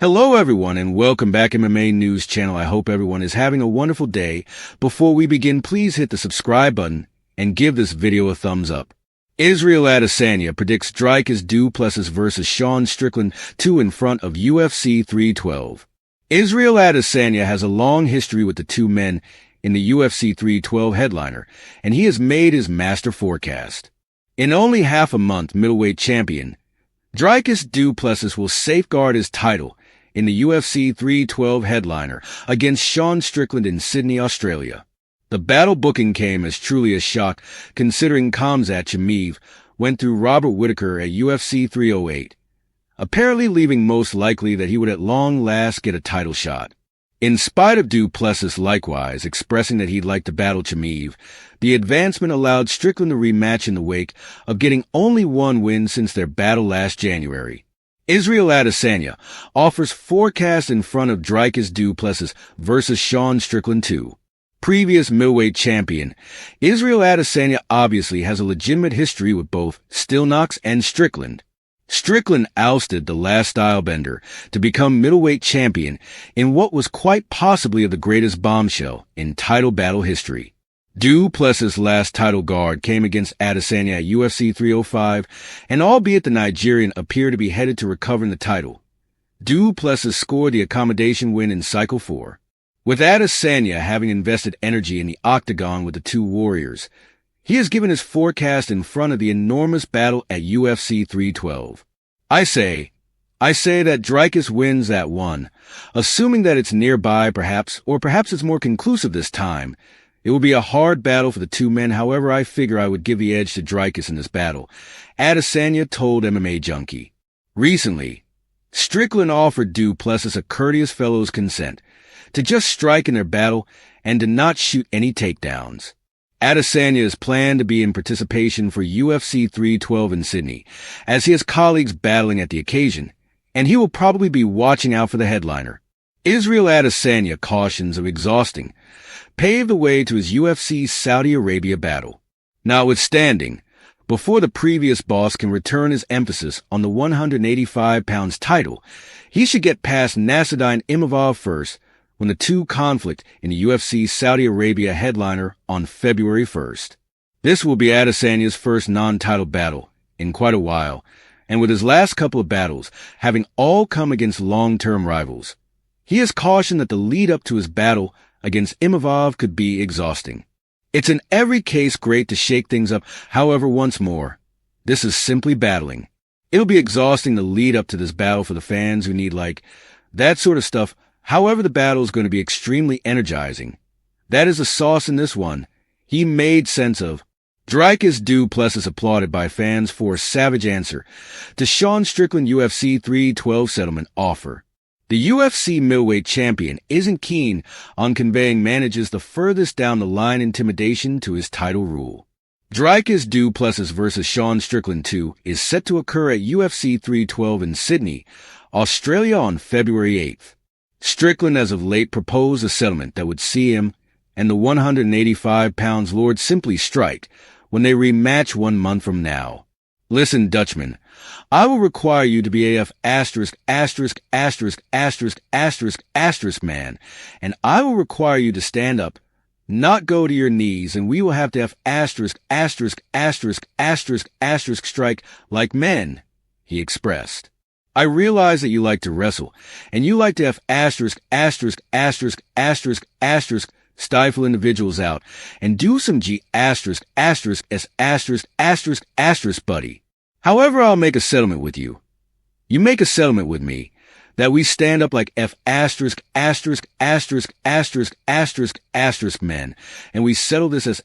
Hello everyone and welcome back MMA News channel. I hope everyone is having a wonderful day. Before we begin, please hit the subscribe button and give this video a thumbs up. Israel Adesanya predicts Dricus du Plessis versus Sean Strickland 2 in front of UFC 312. Israel Adesanya has a long history with the two men in the UFC 312 headliner, and he has made his master forecast. In only half a month, middleweight champion Dricus du Plessis will safeguard his title in the UFC 312 headliner against Sean Strickland in Sydney, Australia. The battle booking came as truly a shock, considering Khamzat Chimaev went through Robert Whittaker at UFC 308, apparently leaving most likely that he would at long last get a title shot. In spite of du Plessis likewise expressing that he'd like to battle Chimaev, the advancement allowed Strickland to rematch in the wake of getting only one win since their battle last January. Israel Adesanya offers forecast in front of Dricus du Plessis versus Sean Strickland 2. Previous middleweight champion, Israel Adesanya obviously has a legitimate history with both Stillknox and Strickland. Strickland ousted the last stylebender to become middleweight champion in what was quite possibly the greatest bombshell in title battle history. Du Plessis' last title guard came against Adesanya at UFC 305, and albeit the Nigerian appeared to be headed to recovering the title, Du Plessis scored the accommodation win in Cycle 4. With Adesanya having invested energy in the octagon with the two warriors, he has given his forecast in front of the enormous battle at UFC 312. I say that Dricus wins that one, assuming that it's nearby perhaps, or perhaps it's more conclusive this time. It will be a hard battle for the two men, however I figure I would give the edge to Dricus in this battle, Adesanya told MMA Junkie. Recently, Strickland offered du Plessis a courteous fellow's consent to just strike in their battle and to not shoot any takedowns. Adesanya is planned to be in participation for UFC 312 in Sydney, as he has colleagues battling at the occasion, and he will probably be watching out for the headliner. Israel Adesanya cautions of exhausting paved the way to his UFC Saudi Arabia battle. Notwithstanding, before the previous boss can return his emphasis on the 185 pounds title, he should get past Nassourdine Imavov first when the two conflict in the UFC Saudi Arabia headliner on February 1st. This will be Adesanya's first non-title battle in quite a while, and with his last couple of battles having all come against long-term rivals, he has cautioned that the lead-up to his battle against Imavov could be exhausting. It's in every case great to shake things up, however, once more, this is simply battling. It'll be exhausting to lead up to this battle for the fans who need, that sort of stuff. However, the battle is going to be extremely energizing. That is the sauce in this one. He made sense of. Dricus du Plessis applauded by fans for a savage answer to Sean Strickland UFC 312 settlement offer. The UFC middleweight champion isn't keen on conveying manages the furthest down the line intimidation to his title rule. Dricus du Plessis versus Sean Strickland 2 is set to occur at UFC 312 in Sydney, Australia on February 8th. Strickland as of late proposed a settlement that would see him and the 185 pounds Lord simply strike when they rematch 1 month from now. Listen, Dutchman, I will require you to be AF ****** man, and I will require you to stand up, not go to your knees, and we will have to have ***** strike like men, he expressed. I realize that you like to wrestle, and you like to have ***** stifle individuals out, and do some buddy. However, I'll make a settlement with you. You make a settlement with me that we stand up like men, and we settle this as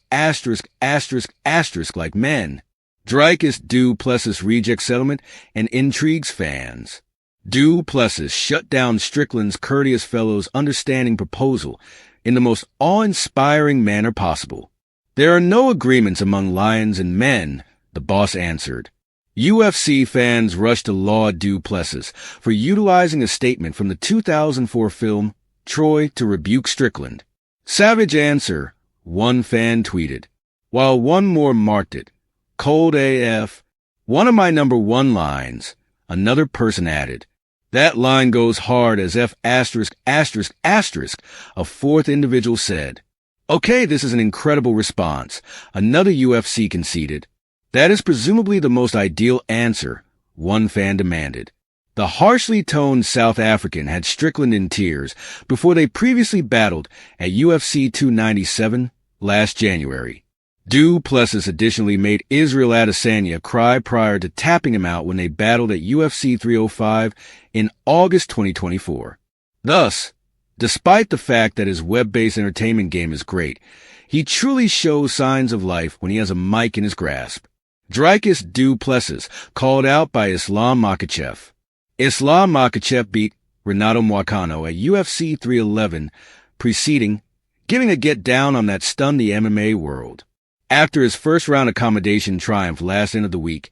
like men. Dricus du Plessis reject settlement and intrigues fans. Du Plessis shut down Strickland's courteous fellow's understanding proposal in the most awe-inspiring manner possible. There are no agreements among lions and men, the boss answered. UFC fans rushed to laud du Plessis for utilizing a statement from the 2004 film Troy to rebuke Strickland. Savage answer, one fan tweeted, while one more marked it. Cold AF, one of my number one lines, another person added. That line goes hard as F asterisk asterisk asterisk, a fourth individual said. Okay, this is an incredible response. Another UFC conceded. That is presumably the most ideal answer, one fan demanded. The harshly toned South African had Strickland in tears before they previously battled at UFC 297 last January. Plessis additionally made Israel Adesanya cry prior to tapping him out when they battled at UFC 305 in August 2024. Thus, despite the fact that his web-based entertainment game is great, he truly shows signs of life when he has a mic in his grasp. Dricus Plessis called out by Islam Makhachev. Islam Makhachev beat Renato Moicano at UFC 311, giving a get down on that stunned the MMA world. After his first-round accommodation triumph last end of the week,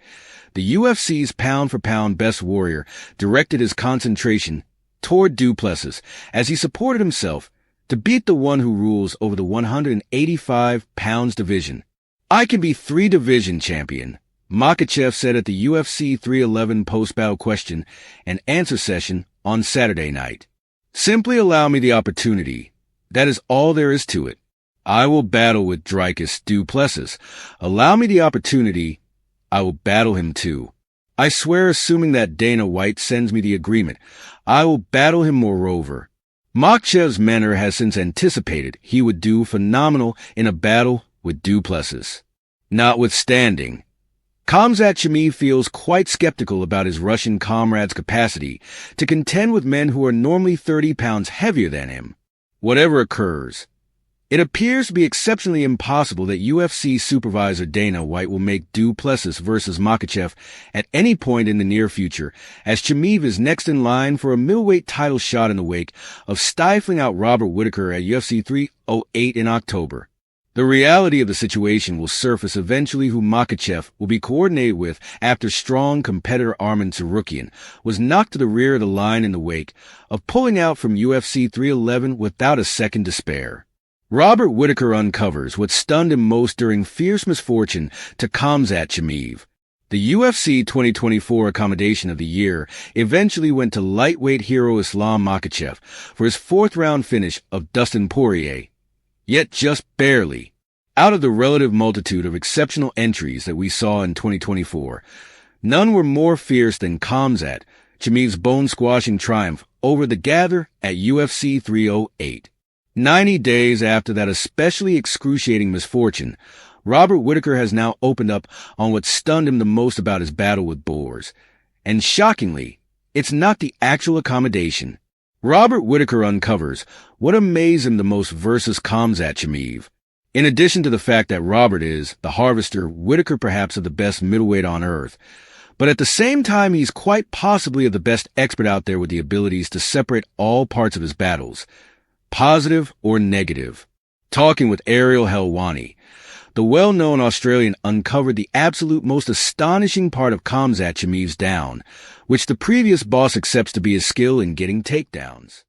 the UFC's pound-for-pound best warrior directed his concentration toward Plessis as he supported himself to beat the one who rules over the 185 pounds division. I can be 3-division champion, Makhachev said at the UFC 311 post-battle question and answer session on Saturday night. Simply allow me the opportunity. That is all there is to it. I will battle with Dricus Plessis. Allow me the opportunity. I will battle him too. I swear, assuming that Dana White sends me the agreement, I will battle him moreover. Makhachev's manner has since anticipated he would do phenomenal in a battle with Plessis. Notwithstanding, Khamzat Chimaev feels quite skeptical about his Russian comrade's capacity to contend with men who are normally 30 pounds heavier than him. Whatever occurs, it appears to be exceptionally impossible that UFC supervisor Dana White will make Plessis versus Makhachev at any point in the near future, as Chimaev is next in line for a middleweight title shot in the wake of stifling out Robert Whittaker at UFC 308 in October. The reality of the situation will surface eventually who Makhachev will be coordinated with after strong competitor Arman Tsarukyan was knocked to the rear of the line in the wake of pulling out from UFC 311 without a second to spare. Robert Whittaker uncovers what stunned him most during fierce misfortune to Khamzat Chimaev. The UFC 2024 accommodation of the year eventually went to lightweight hero Islam Makhachev for his fourth-round finish of Dustin Poirier. Yet just barely. Out of the relative multitude of exceptional entries that we saw in 2024, none were more fierce than Khamzat Chimaev's bone-squashing triumph over the Gather at UFC 308. 90 days after that especially excruciating misfortune, Robert Whittaker has now opened up on what stunned him the most about his battle with Boers. And shockingly, it's not the actual accommodation. Robert Whittaker uncovers what amazed him the most versus Khamzat Chimaev. In addition to the fact that Robert is, the harvester, Whittaker perhaps of the best middleweight on earth, but at the same time he's quite possibly of the best expert out there with the abilities to separate all parts of his battles, positive or negative. Talking with Ariel Helwani, the well-known Australian uncovered the absolute most astonishing part of Khamzat Chimaev's down, which the previous boss accepts to be his skill in getting takedowns.